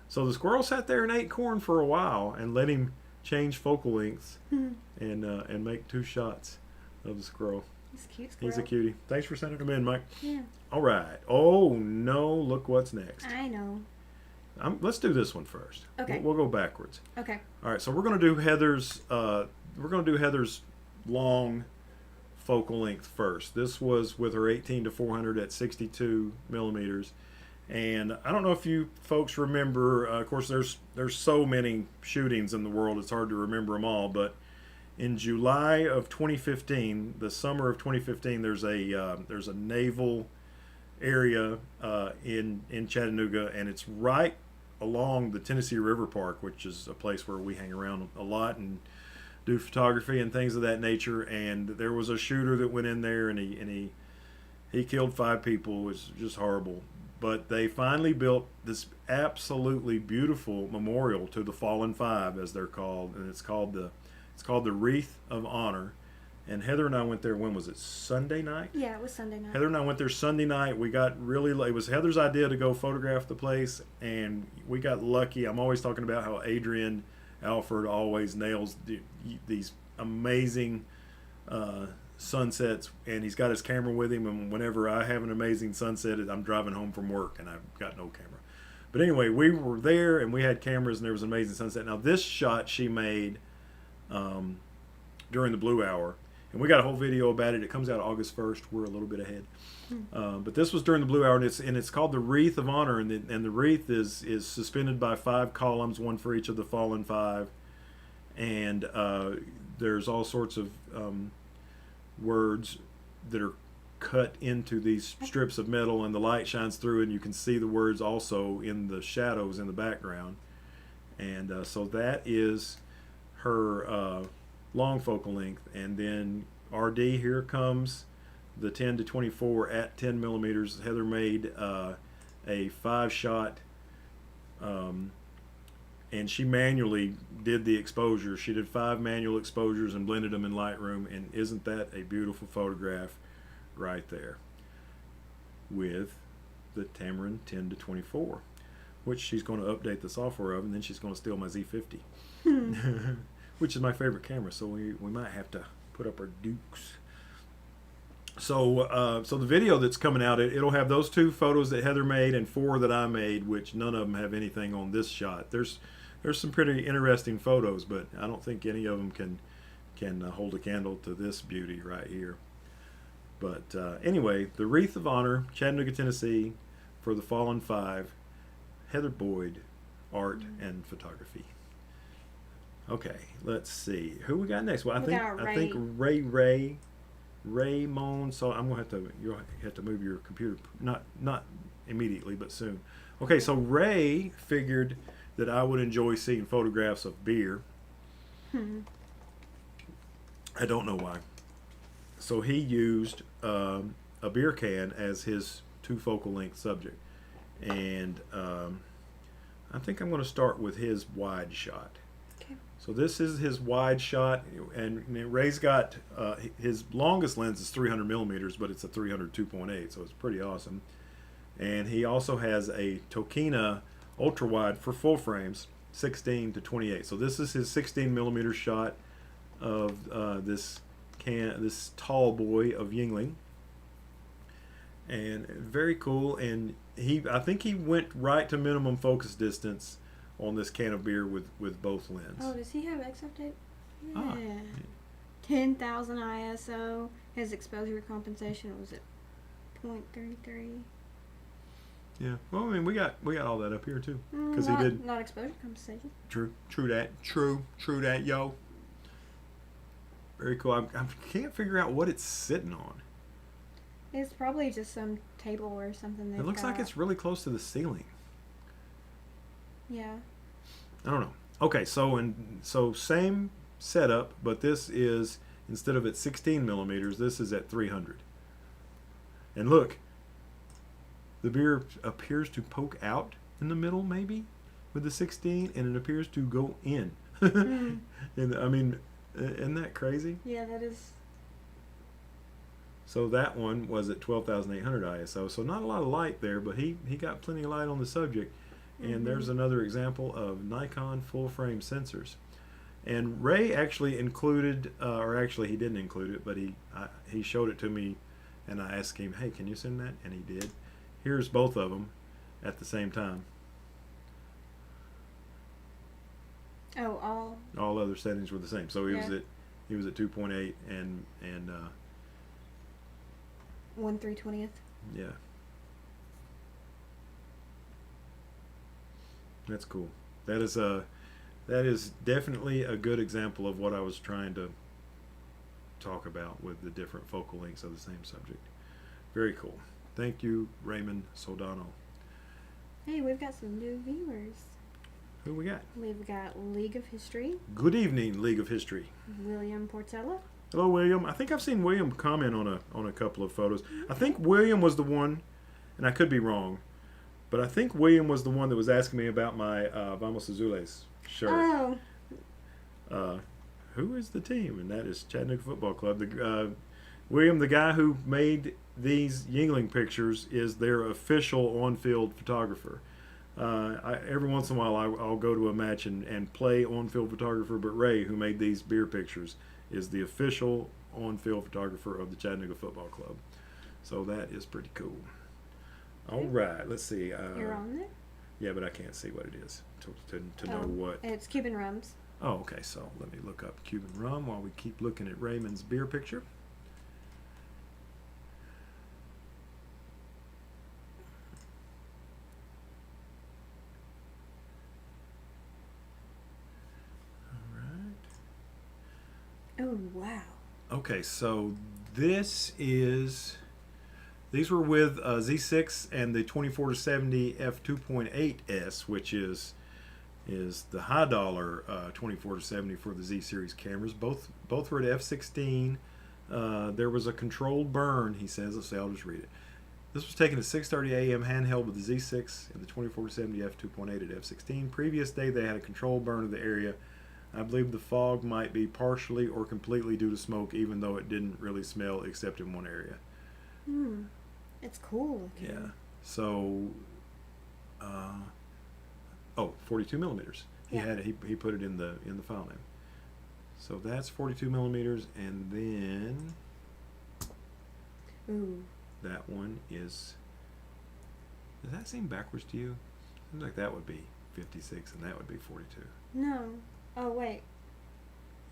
so the squirrel sat there and ate corn for a while and let him change focal lengths and make two shots of the squirrel. He's a cute squirrel. He's a cutie. Thanks for sending them in, Mike. Yeah. All right. Oh no! Look what's next. I know. Let's do this one first. Okay. We'll go backwards. Okay. All right. So we're going to do Heather's. Long focal length first. This was with her 18 to 400 at 62 millimeters. And I don't know if you folks remember. Of course, there's so many shootings in the world. It's hard to remember them all. But in July of 2015, the summer of 2015, there's a naval area in Chattanooga, and it's right along the Tennessee River Park, which is a place where we hang around a lot and do photography and things of that nature. And there was a shooter that went in there, and he killed 5 people. It was just horrible. But they finally built this absolutely beautiful memorial to the fallen 5, as they're called, and it's called the Wreath of Honor. And Heather and I went there. When was it? Sunday night? Yeah, it was Sunday night. Heather and I went there Sunday night. We got really late. It was Heather's idea to go photograph the place, and we got lucky. I'm always talking about how Adrian Alford always nails these amazing sunsets, and he's got his camera with him. And whenever I have an amazing sunset, I'm driving home from work, and I've got no camera. But anyway, we were there, and we had cameras, and there was an amazing sunset. Now, this shot she made during the blue hour. And we got a whole video about it. It comes out August 1st. We're a little bit ahead. But this was during the blue hour, and it's called the Wreath of Honor. And the wreath is suspended by 5 columns, one for each of the fallen 5. And there's all sorts of words that are cut into these strips of metal, and the light shines through, and you can see the words also in the shadows in the background. And so that is her long focal length. And then RD, here comes the 10 to 24 at 10 millimeters. Heather made a 5-shot, and she manually did the exposure. She did 5 manual exposures and blended them in Lightroom. And isn't that a beautiful photograph right there with the Tamron 10 to 24, which she's going to update the software of, and then she's going to steal my Z50. Which is my favorite camera, so we might have to put up our dukes. So so the video that's coming out, it'll have those 2 photos that Heather made and 4 that I made, which none of them have anything on this shot. There's some pretty interesting photos, but I don't think any of them can hold a candle to this beauty right here. But anyway, the Wreath of Honor, Chattanooga, Tennessee, for the fallen 5. Heather Boyd, art and photography. Okay, let's see who we got next. Well, I think Raymond. So I'm gonna you'll have to move your computer, not immediately, but soon. Okay, so Ray figured that I would enjoy seeing photographs of beer, I don't know why. So he used a beer can as his 2 focal length subject, and I think I'm going to start with his wide shot. Okay. So this is his wide shot, and Ray's got his longest lens is 300 millimeters, but it's a 300 2.8, so it's pretty awesome. And he also has a Tokina ultra wide for full frames, 16 to 28. So this is his 16 millimeter shot of this tall boy of Yingling, and very cool. And I think he went right to minimum focus distance on this can of beer with both lenses. Oh, does he have XF tape? Yeah. Ah. 10,000 ISO. His exposure compensation was at 0.33. Yeah. Well, I mean, we got all that up here too, because Not- he did. Not exposure compensation. True that, yo. Very cool. I can't figure out what it's sitting on. It's probably just some table or something. It looks like it's really close to the ceiling. Yeah. I don't know. Okay, so same setup, but this is, instead of at 16 millimeters, this is at 300. And look, the beer appears to poke out in the middle, maybe, with the 16, and it appears to go in. And I mean, isn't that crazy? Yeah, that is. So that one was at 12,800 ISO, so not a lot of light there, but he got plenty of light on the subject. And there's another example of Nikon full frame sensors. And Ray actually included, or actually he didn't include it, but he showed it to me, and I asked him, hey, can you send that? And he did. Here's both of them at the same time. Oh, All other settings were the same. So he Yeah. was at 2.8 and 1/320th. yeah. That's cool. That is definitely a good example of what I was trying to talk about with the different focal lengths of the same subject. Very cool. Thank you, Raymond Soldano. Hey, we've got some new viewers. Who we got? We've got League of History, Good evening, League of History. William Portella. Hello, William. I think I've seen William comment on a couple of photos. I think William was the one, and I could be wrong, but I think William was the one that was asking me about my Vamos Azules shirt. Oh, Who is the team? And that is Chattanooga Football Club. William, the guy who made these Yingling pictures, is their official on-field photographer. Every once in a while, I'll go to a match and play on-field photographer, but Ray, who made these beer pictures, is the official on-field photographer of the Chattanooga Football Club. So that is pretty cool. All right, let's see. you're on there? Yeah, but I can't see what it is to know Oh, what. It's Cuban Rums. Oh, okay. So let me look up Cuban rum while we keep looking at Raymond's beer picture. All right. Oh, wow. Okay, so these were with Z6 and the 24-70 f2.8s, which is the high dollar 24-70 for the Z series cameras. Both were at f16. There was a controlled burn, he says. Let's see, I'll just read it. This was taken at 6:30 a.m. handheld with the Z6 and the 24-70 f2.8 at f16. Previous day they had a controlled burn of the area. I believe the fog might be partially or completely due to smoke, even though it didn't really smell except in one area. It's cool looking. Yeah. So, 42 millimeters. Yeah. He put it in the file name. So that's 42 millimeters, and then Ooh. that one is. Does that seem backwards to you? Seems like that would be 56, and that would be 42. No. Oh, wait.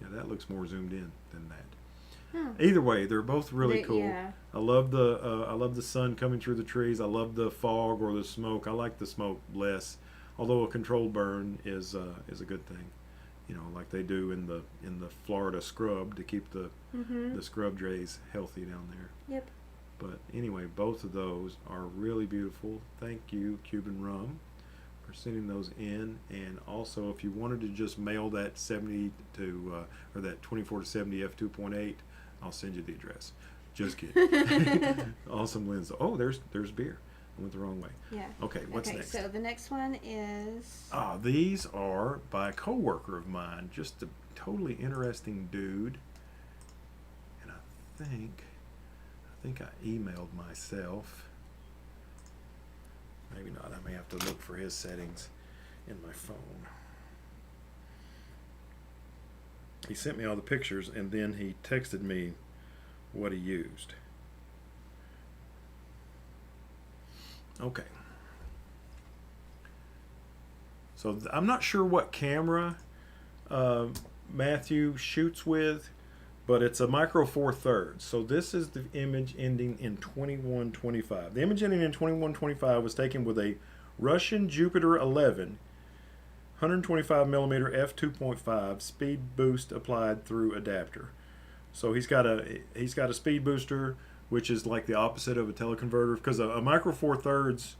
Yeah, that looks more zoomed in than that. Huh. Either way, they're both really cool. Yeah. I love the sun coming through the trees. I love the fog or the smoke. I like the smoke less, although a controlled burn is a good thing. You know, like they do in the Florida scrub to keep the scrub drays healthy down there. Yep. But anyway, both of those are really beautiful. Thank you, Cuban Rum, for sending those in. And also, if you wanted to just mail that 70 to or that 24 to 70 f2.8, I'll send you the address. Just kidding. Awesome lens. Oh, there's beer. I went the wrong way. Yeah. Okay, what's next? So the next one is. These are by a coworker of mine. Just a totally interesting dude. And I think I emailed myself. Maybe not. I may have to look for his settings in my phone. He sent me all the pictures and then he texted me what he used. Okay. So I'm not sure what camera Matthew shoots with, but it's a Micro Four Thirds. So this is the image ending in 2125. The image ending in 2125 was taken with a Russian Jupiter 11 125 millimeter f2.5 speed boost applied through adapter. So he's got a speed booster, which is like the opposite of a teleconverter, because a Micro Four Thirds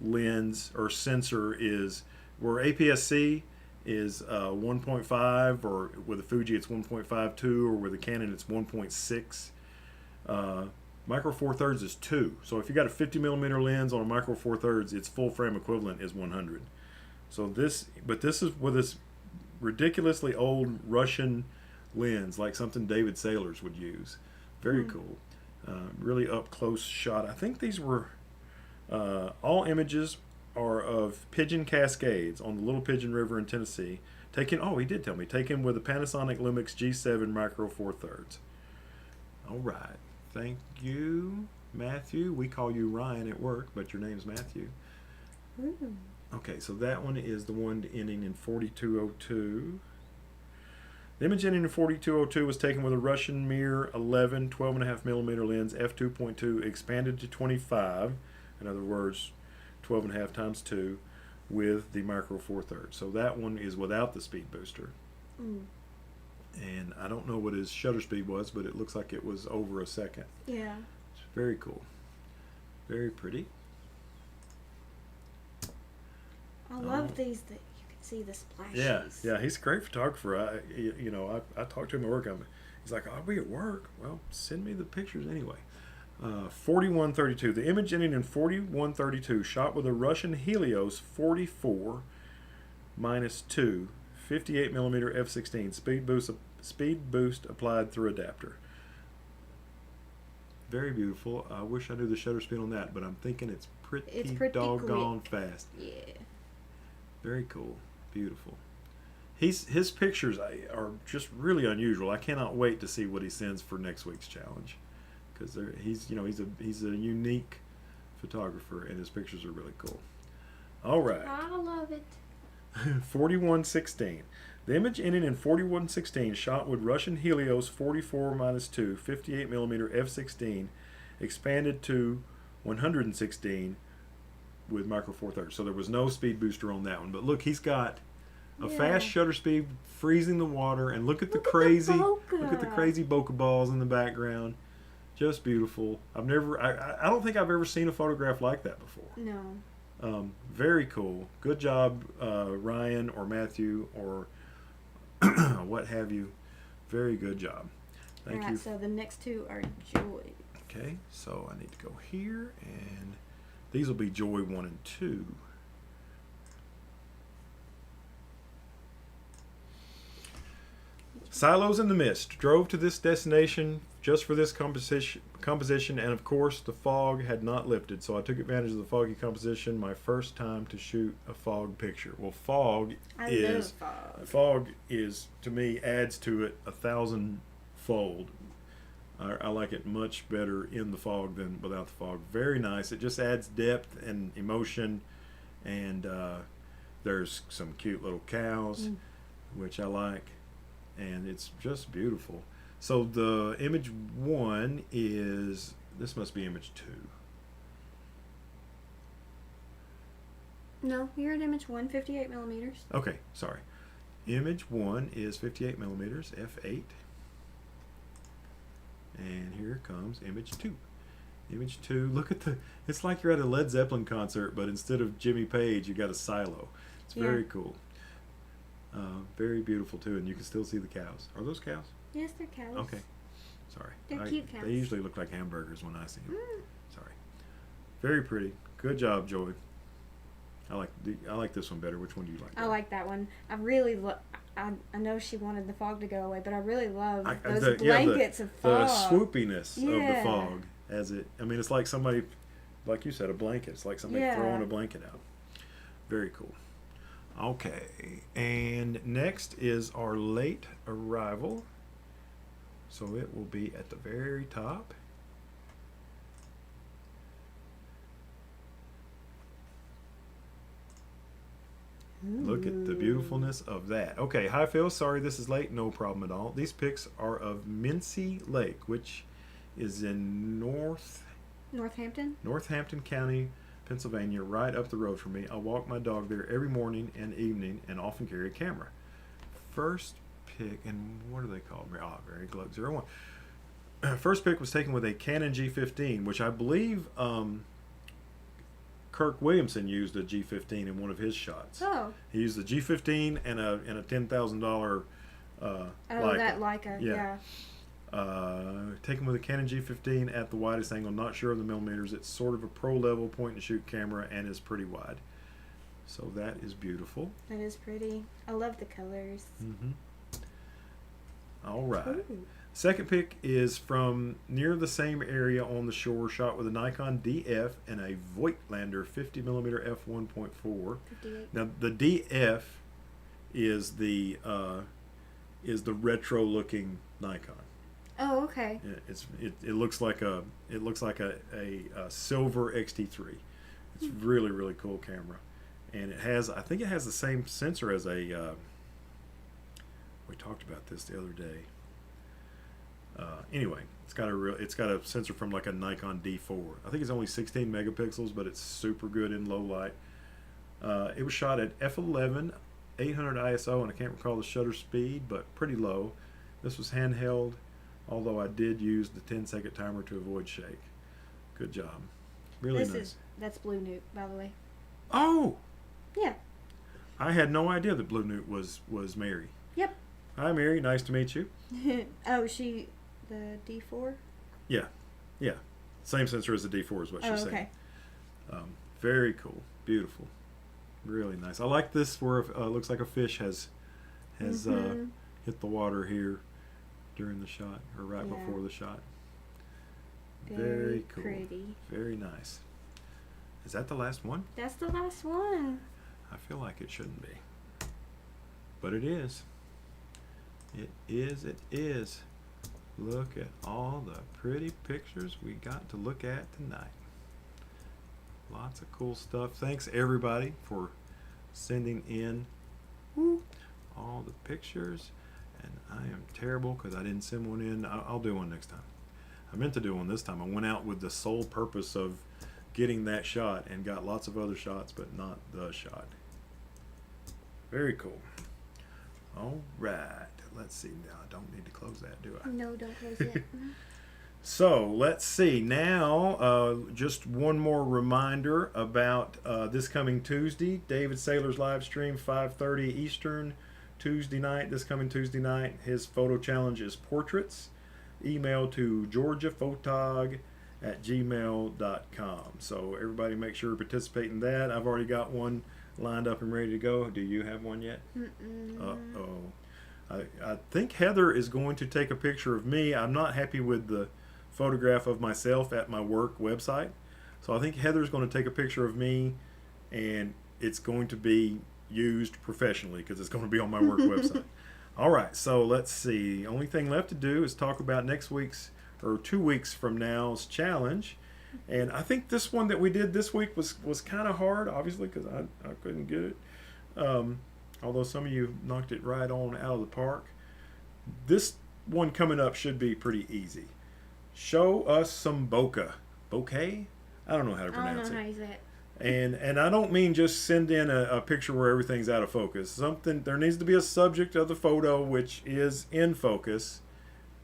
lens or sensor is where APS-C is 1.5, or with a Fuji it's 1.52, or with a Canon it's 1.6. Micro Four Thirds is 2. So if you got a 50 millimeter lens on a Micro Four Thirds, its full frame equivalent is 100. So this is with this ridiculously old Russian lens, like something David Saylors would use. Very cool. Really up close shot. I think these were all images are of Pigeon Cascades on the Little Pigeon River in Tennessee. He did tell me, taken with a Panasonic Lumix G7 Micro Four Thirds. All right. Thank you, Matthew. We call you Ryan at work, but your name's Matthew. Ooh. Okay, so that one is the one ending in 4202. The image ending in 4202 was taken with a Russian Mir 11 12.5 millimeter lens f2.2 expanded to 25. In other words, 12.5 times 2 with the Micro Four Thirds. So that one is without the speed booster. And I don't know what his shutter speed was, but it looks like it was over a second. Yeah. It's very cool. Very pretty. I love these that you can see the splashes. Yeah, he's a great photographer. I talked to him at work. He's like, I'll be at work. Well, send me the pictures anyway. 4132. The image ending in 4132, shot with a Russian Helios 44 -2 58 millimeter f16 speed boost applied through adapter. Very beautiful. I wish I knew the shutter speed on that, but I'm thinking it's pretty doggone fast. Yeah. Very cool. Beautiful. His pictures are just really unusual. I cannot wait to see what he sends for next week's challenge, because he's a unique photographer and his pictures are really cool. All right. I love it. 4116. The image ending in 4116, shot with Russian Helios 44 -2 58 millimeter f16 expanded to 116 with Micro Four Thirds. So there was no speed booster on that one. But look, he's got a fast shutter speed, freezing the water, and look at the crazy bokeh balls in the background. Just beautiful. I don't think I've ever seen a photograph like that before. No. Very cool. Good job, Ryan or Matthew or what have you. Very good job. Thank you. So the next two are Joy. Okay, so I need to go here, and these will be Joy 1 and 2. Silos in the Mist. Drove to this destination just for this composition, and of course the fog had not lifted, so I took advantage of the foggy composition. My first time to shoot a fog picture. Well, fog is to me adds to it 1,000-fold. I like it much better in the fog than without the fog. Very nice. It just adds depth and emotion, and there's some cute little cows, which I like, and it's just beautiful. So the image 1 is, this must be image 2. No, you're at image 1, 58 millimeters. Okay, sorry. Image 1 is 58 millimeters, f8. And here comes image 2. Image 2. Look at the. It's like you're at a Led Zeppelin concert, but instead of Jimmy Page, you got a silo. It's very cool. Very beautiful too, and you can still see the cows. Are those cows? Yes, they're cows. Okay. Sorry. They're cute cows. They usually look like hamburgers when I see them. Sorry. Very pretty. Good job, Joy. I like this one better. Which one do you like better? I like that one. I really I know she wanted the fog to go away, but I really love those blankets of fog. The swoopiness of the fog as it. I mean, it's like somebody, like you said, a blanket. It's like somebody throwing a blanket out. Very cool. Okay, and next is our late arrival. So it will be at the very top. Look at the beautifulness of that. Okay, hi Phil, sorry this is late. No problem at all. These pics are of Mincy Lake, which is in Northampton County, Pennsylvania, right up the road from me. I walk my dog there every morning and evening and often carry a camera. First pic, and what are they called? Very Glug 01. First pic was taken with a Canon G15, which I believe Kirk Williamson used a G15 in one of his shots. Oh. He used the G15 and a $10,000 Leica. That Leica, yeah. Taken with a Canon G15 at the widest angle, not sure of the millimeters. It's sort of a pro level point and shoot camera and is pretty wide. So that is beautiful. That is pretty. I love the colors. All right. Ooh. Second pic is from near the same area on the shore, shot with a Nikon DF and a Voigtlander 50mm f1.4. 58. Now the DF is the retro looking Nikon. Oh, okay. It looks like a silver XT3. It's really, really cool camera, and I think it has the same sensor as a. We talked about this the other day. Anyway, it's got a sensor from like a Nikon D4. I think it's only 16 megapixels, but it's super good in low light. It was shot at f11, 800 ISO, and I can't recall the shutter speed, but pretty low. This was handheld, although I did use the 10-second timer to avoid shake. Good job. Really nice. That's Blue Newt, by the way. Oh! Yeah. I had no idea that Blue Newt was Mary. Yep. Hi, Mary. Nice to meet you. Oh, the D4? Yeah. Same sensor as the D4 is what she's saying. Okay. Very cool. Beautiful. Really nice. I like this where it looks like a fish has hit the water here during the shot, or right before the shot. Very cool. Pretty. Very nice. Is that the last one? That's the last one. I feel like it shouldn't be. But it is. It is. Look at all the pretty pictures we got to look at tonight. Lots of cool stuff. Thanks everybody for sending in all the pictures. And I am terrible because I didn't send one in. I'll do one next time. I meant to do one this time. I went out with the sole purpose of getting that shot and got lots of other shots, but not the shot. Very cool. All right. Let's see. Now I don't need to close that, do I? No, don't close it. So let's see. Now, just one more reminder about this coming Tuesday, David Saylor's live stream, 5:30 Eastern, Tuesday night. This coming Tuesday night, his photo challenge is portraits. Email to georgiaphotog@gmail.com. So everybody make sure to participate in that. I've already got one lined up and ready to go. Do you have one yet? Uh-oh. I think Heather is going to take a picture of me. I'm not happy with the photograph of myself at my work website. So I think Heather's going to take a picture of me, and it's going to be used professionally because it's going to be on my work website. All right, so let's see. The only thing left to do is talk about next week's, or 2 weeks from now's challenge. And I think this one that we did this week was kind of hard, obviously, because I couldn't get it. Although some of you knocked it right on out of the park. This one coming up should be pretty easy. Show us some bokeh. Bokeh? I don't know how to pronounce it. I don't know how you say it. And I don't mean just send in a picture where everything's out of focus. There needs to be a subject of the photo which is in focus,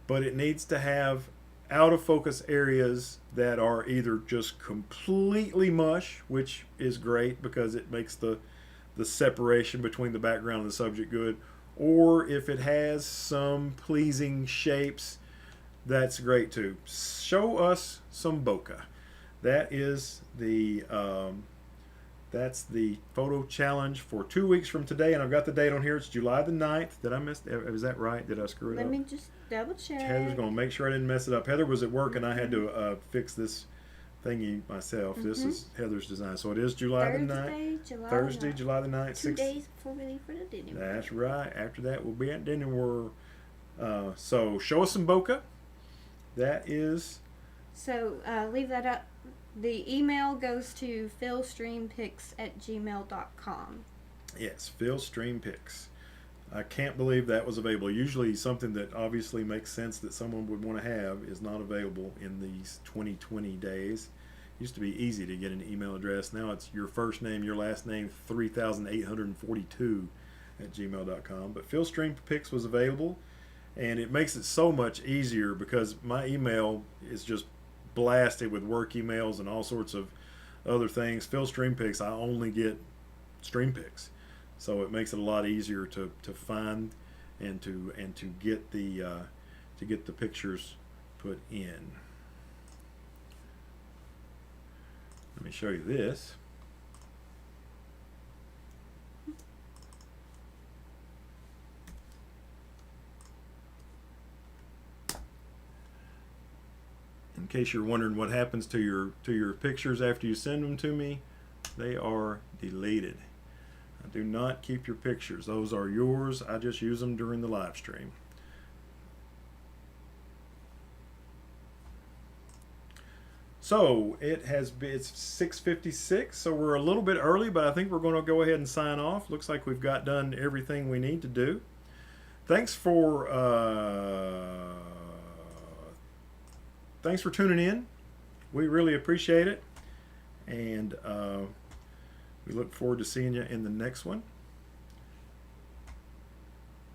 but it needs to have out of focus areas that are either just completely mush, which is great because it makes the separation between the background and the subject good, or if it has some pleasing shapes, that's great too. Show us some bokeh. That is that's the photo challenge for 2 weeks from today, and I've got the date on here. It's July the 9th. Did I miss? Is that right? Did I screw it Let up? me just double check. Heather's going to make sure I didn't mess it up. Heather was at work, and I had to fix this thingy myself. This is Heather's design. So it is July the 9th. Thursday, July the 9th. 2 days before we leave for the dinner. That's right. After that, we'll be at dinner. So show us some bokeh. That is... So leave that up. The email goes to philstreampics@gmail.com. Yes, Phil Stream Pics. I can't believe that was available. Usually something that obviously makes sense that someone would want to have is not available in these 2020 days. It used to be easy to get an email address. Now it's your first name, your last name, 3,842 at gmail.com. But Phil Stream Pics was available, and it makes it so much easier because my email is just blasted with work emails and all sorts of other things. Phil Stream Pics, I only get stream pics, so it makes it a lot easier to find and to get the pictures put in. Let me show you this. In case you're wondering what happens to your pictures after you send them to me, they are deleted. I do not keep your pictures. Those are yours. I just use them during the live stream. So it's 6:56, so we're a little bit early, but I think we're going to go ahead and sign off. Looks like we've got done everything we need to do. Thanks for tuning in. We really appreciate it, and we look forward to seeing you in the next one.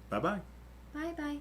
Bye-bye. Bye-bye.